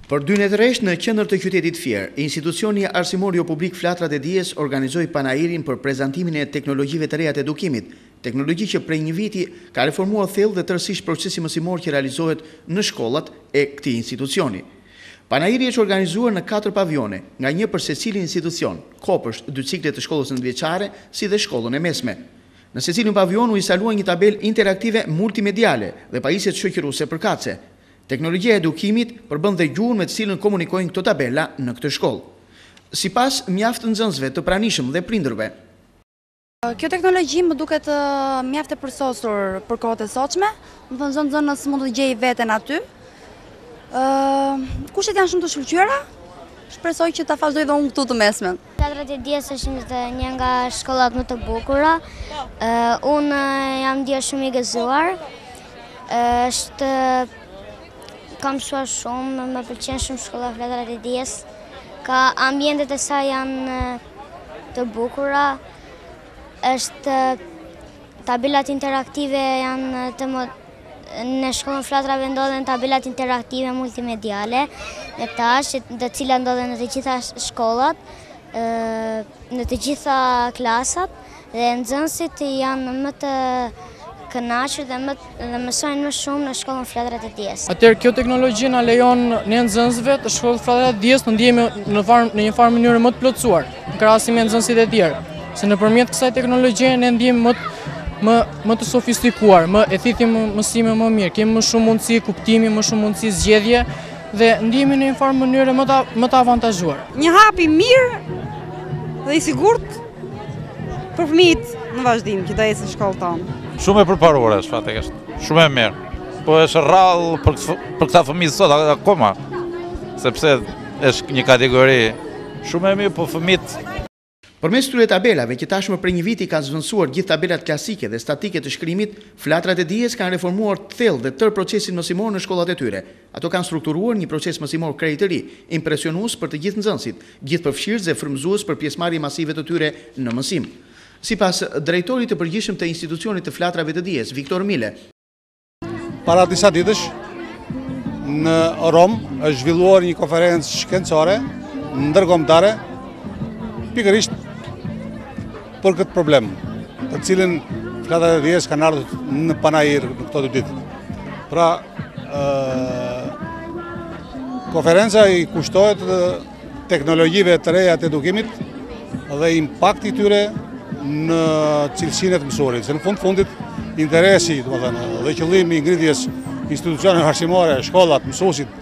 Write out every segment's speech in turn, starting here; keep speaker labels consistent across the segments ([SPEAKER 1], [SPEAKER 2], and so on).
[SPEAKER 1] Për 2 netëresh në qendër të qytetit Fier, institucioni arsimor jo publik Flatrat e Dijes organizoi panairin për prezantimin e teknologjive të reja të edukimit, teknologji që prej një viti ka reformuar thellë dhe tërësisht procesi mësimor që realizohet në shkollat e këtij institucioni. Panairi është organizuar në 4 pavione, nga një për secilin institucion, kopësht 2 ciklet të shkollës nëntëvjeçare, si dhe shkollën e mesme. Në secilin pavion u instalua një tabel interaktive multimediale dhe pajisjet shoqëruese përkatëse. Teknologjia e edukimit përbën dhe gjuhën me të cilën komunikojnë këto tabela në këtë shkollë. Sipas mjaft nxënësve të pranishëm dhe prindërve.
[SPEAKER 2] Kjo teknologji më duket mjaft e përsosur për kohët e sotshme, më thënë nxënës mund të gjej veten aty. Kushtet janë shumë të shkëlqyera, shpresoj që ta vazhdoj dhe unë këtu të mesmen.
[SPEAKER 3] Flatrat e Dijes është një nga shkollat më të bukura. Unë jam ndjer shumë i gëzuar. Kam shkuar shumë, më pëlqen shumë shkolla Flatrat e Dijes. Ka ambientet e saj janë të bukura. Tabelat interaktive janë në shkollën Flatrave ndodhen tabelat interaktive multimediale, me tash, të cilat ndodhen në të gjitha shkollat, në të gjitha klasat, dhe nxënësit janë më të kënaqur dhe mësojnë më shumë në shkollën Flatrat e Dijes.
[SPEAKER 4] Atëherë kjo teknologji na lejon ne nxënësve të shkollës Flatrat e Dijes të ndihemi në një farë mënyrë më të plotësuar, në krahasim me nxënësit e tjerë. Se nëpërmjet kësaj teknologjie ne ndihemi më të sofistikuar, e thithim mësime më mirë, kemi më shumë mundësi kuptimi, më shumë mundësi zgjedhje dhe ndihemi në një farë mënyrë më të avantazhuar.
[SPEAKER 5] Një hap i mirë dhe i sigurt për fëmijët në vazhdim që të ecën në shkollën tonë.
[SPEAKER 6] Shumë e përparuar është fatikisht, shumë e mirë. Po është rrallë për këta fëmijë sot akoma, sepse është një kategori shumë e mirë, po fëmijët.
[SPEAKER 1] Përmes këtyre tabelave që tashmë për një viti kanë zvendësuar gjithë tabelat klasike dhe statike të shkrimit, Flatrat e Dijes kanë reformuar thellë dhe tërë procesin mësimor në shkollat e tyre. Ato kanë strukturuar një proces mësimor krejt të ri, impresionues për të gjithë nxënësit, gjithëpërfshirës dhe frymëzues për pjesëmarrje masive të tyre në mësim. Sipas drejtorit të përgjithshëm të institucionit të Flatrave të Dijes, Viktor Mile.
[SPEAKER 7] Para disa ditësh në Rom është zhvilluar një konferencë shkencore ndërkombëtare pikërisht për këtë problem, të cilin Flatrat e Dijes kanë ardhur në panair në këto 2 ditë. Pra, konferenca i kushtohet teknologjive të reja të edukimit dhe impakti tyre në cilësinë e mësuarit. Se në fundit interesi, dhe qëllimi i ngritjes institucioneve arsimore, shkollat, mësuesit,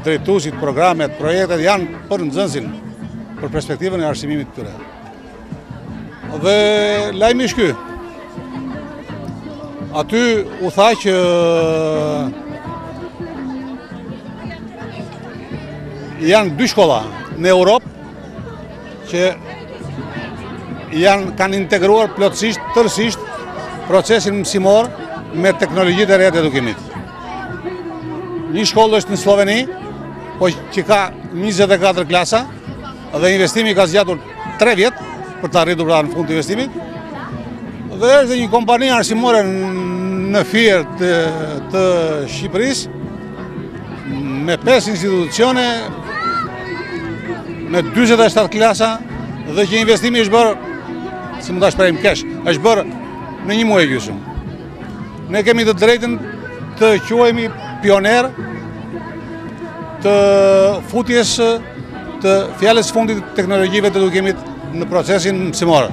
[SPEAKER 7] drejtuesit, programet, projektet janë për nxënësin, për perspektivën e arsimimit të tyre. Dhe lajmi është ky. Aty u tha që janë 2 shkolla në Europë që kanë integruar plotësisht, tërësisht procesin mësimor me teknologjitë e reja të edukimit. Një shkollë është në Sloveni, po që ka 24 klasa dhe investimi ka zgjatur 3 vjet për të arritur në fund të investimit. Dhe është një kompani arsimore në Fier të Shqipërisë me 5 institucione, me 47 klasa dhe që investimi është bërë, si mund ta shprehim kesh, është bërë në 1 muaj gjysmë. Ne kemi të drejtën të quhemi pioner të futjes të fjalës fundit të teknologjive të edukimit në procesin mësimor.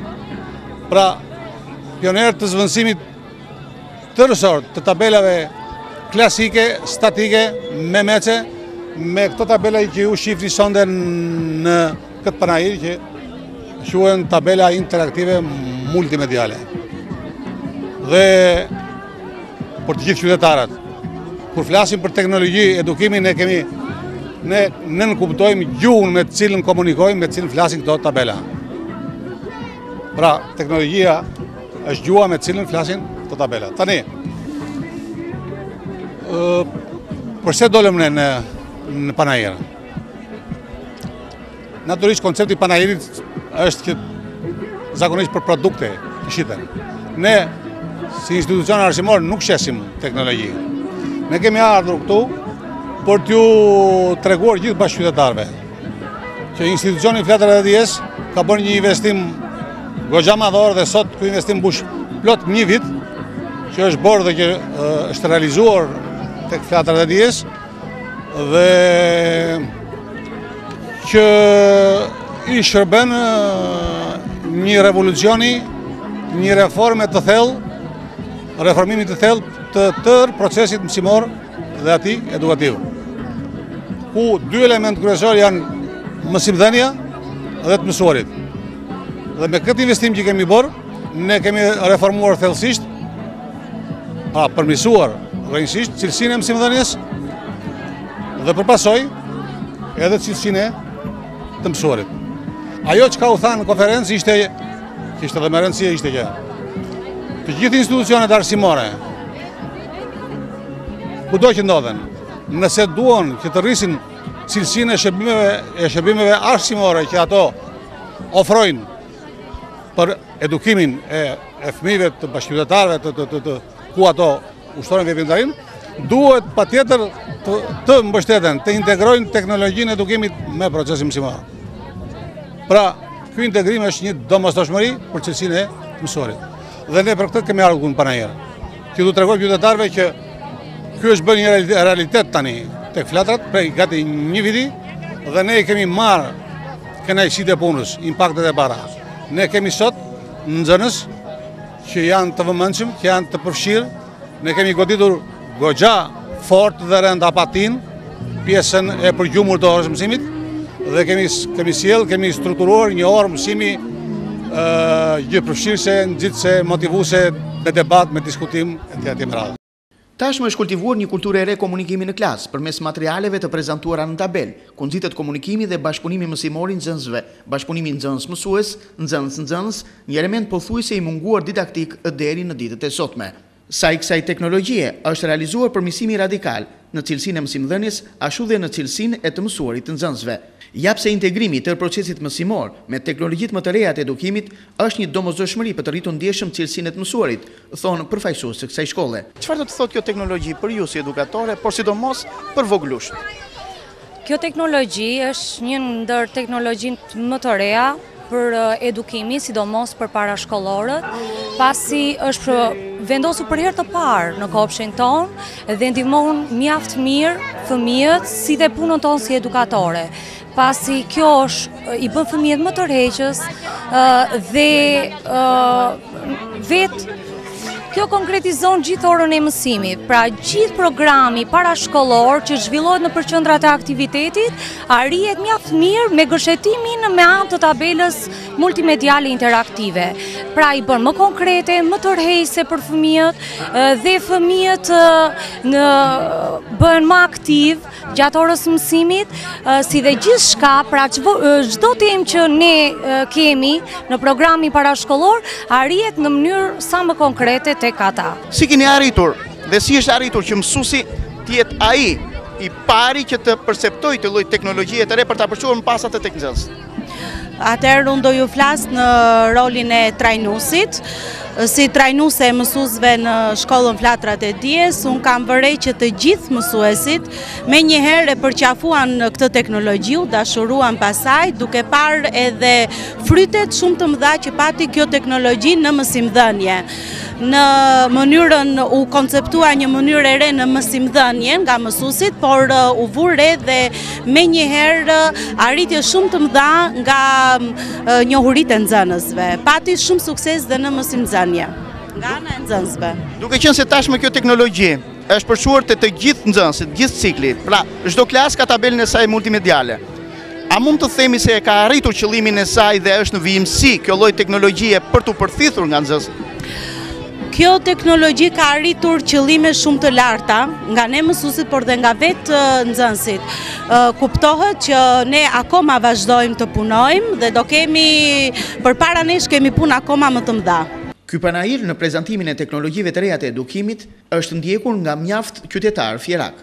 [SPEAKER 7] Pra, pioner të zvendësimit tërësor të tabelave klasike, statike, me mece, me këto tabela që ju shifni sonde në këtë panair që quhen tabela interaktive multimediale. Dhe për të gjithë qytetarët, kur flasim për teknologji, edukimin ne nënkuptojmë gjuhën me të cilën komunikojmë, me të cilën flasin këto tabela. Pra, teknologjia është gjuha me të cilën flasin këto tabela. Tani, përse dolëm ne në panair? Naturisht, koncepti panairit është që zakonisht për produkte të shiten. Ne, si institucion arsimor, nuk shesim teknologji. Ne kemi ardhur këtu për t'ju treguar gjithë bashkëqytetarëve që institucioni Flatrat e Dijes ka bërë një investim goxha madhor dhe sot ky investim mbush plot një vit që është bërë dhe që është realizuar tek Flatrat e Dijes dhe që i shërben një revolucioni, një reforme të thellë, reformimi të thellë të tërë procesit mësimor dhe ati edukativ. Ku dy element kryesor janë mësimdhënia dhe të mësuarit. Dhe me këtë investim që kemi bërë, ne kemi reformuar thellësisht, përmirësuar rrënjësisht cilësinë e mësimdhënies dhe përpasoj edhe cilësinë të mësuarit. Ajo që ka u thanë në konferencë ishte, kishte dhe me rëndësie ishte që të gjithë institucionet arsimore, kudo që ndodhen, nëse duan që të rrisin cilësinë e shërbimeve arsimore që ato ofrojnë për edukimin e fëmijëve të bashkëqytetarëve ku ato ushtrohen veprimtarinë, duhet patjetër të mbështeten, të integrojnë teknologjinë e edukimit me procesin mësimor. Pra, ky integrim është një domosdoshmëri për cilësinë e mësuarit. Dhe ne për këtë kemi ardhur në Panajër. Që du t'tregoj qytetarëve që ky është bërë një realitet tani tek Flatrat prej gati një viti dhe ne kemi marrë kënaqësitë e punës, impaktet e para. Ne kemi sot nxënës që janë të vëmendshëm, që janë të përfshirë. Ne kemi goditur goxha fort dhe rënd apatin, pjesën e përgjumur të orës mësimit, dhe kemi strukturuar një orë mësimi gjithëpërfshirëse, nxitëse, motivuese, me debat, me diskutim, etj.
[SPEAKER 1] Tashmë është kultivuar një kulturë e re komunikimi në klasë përmes materialeve të prezantuara në tabel, ku nxitet komunikimi dhe bashkëpunimi mësimor i nxënësve, bashkëpunimi nxënës-mësues, nxënës-nxënës, një element pothuajse i munguar didaktik deri në ditët e sotme. Sa i kësaj teknologjie është realizuar përmirësimi radikal në cilësinë e mësimdhënies, ashtu dhe në cilësinë e të mësuarit të nxënësve. Japse integrimi të procesit mësimor me teknologjitë më të reja të edukimit është një domosdoshmëri për të rritur ndjeshëm cilësinë e të mësuarit, thonë përfaqësues të kësaj shkolle. Çfarë do të thotë kjo teknologji për ju si edukatore, por sidomos për vogëlusht?
[SPEAKER 8] Kjo teknologji është një ndër teknologjitë më të reja për edukimi, sidomos për parashkollorët, pasi është vendosur për herë të parë në kopshin tonë dhe ndihmon mjaft mirë fëmijët si dhe punën tonë si edukatore. Pasi kjo i bën fëmijët më tërheqës dhe vetë kjo konkretizon gjithë orën e mësimit. Pra gjithë programi parashkollor që zhvillohet në përqendrat e aktivitetit arrihet mjaft mirë me gërshetimin me anë të tabelës multimediale interaktive. Pra i bën më konkrete, më tërheqëse për fëmijët dhe fëmijët bëhen më aktiv gjatë orës mësimit, si dhe gjithçka, pra çdo temë që ne kemi në programin parashkollor arrihet në mënyrë sa më konkrete tek ata.
[SPEAKER 1] Si keni arritur dhe si është arritur që mësuesi të jetë ai i pari që të perceptojë të lloj teknologjie të re për ta përçuar më pas atë tek nxënës?
[SPEAKER 5] Atëherë unë do ju flas në rolin e trajnuesit. Si trajnuese e mësuesve në shkollën Flatrat e Dijes, unë kam vërej që të gjithë mësuesit me njëherë e përqafuan këtë teknologji, u dashuruan pasaj, duke parë edhe frytet shumë të mëdha që pati kjo teknologji në mësimdhënie. Në mënyrën u konceptua një mënyrë e re në mësimdhënie nga mësuesit, por u vure dhe me njëherë arritje shumë të mëdha nga njohuritë e nxënësve. Pati shumë sukses dhe në mësimdhënie nga ana e nxënësve.
[SPEAKER 1] Duke qenë se tashmë kjo teknologji është përçuar të gjithë nxënësit, gjithë ciklit, pra çdo klasë ka tabelën e saj multimediale. A mund të themi se e ka arritur qëllimin e saj dhe është në vijimësi kjo lloj teknologjie për t'u përthithur nga nxënësit?
[SPEAKER 5] Kjo teknologji ka arritur qëllime shumë të larta nga ne mësuesit, por dhe nga vetë nxënësit. Kuptohet që ne akoma vazhdojmë të punojmë dhe do kemi përpara nesh kemi punë akoma më të mëdha.
[SPEAKER 1] Ky panajir në prezantimin e teknologjive të reja të edukimit është ndjekur nga mjaft qytetarë fjerak.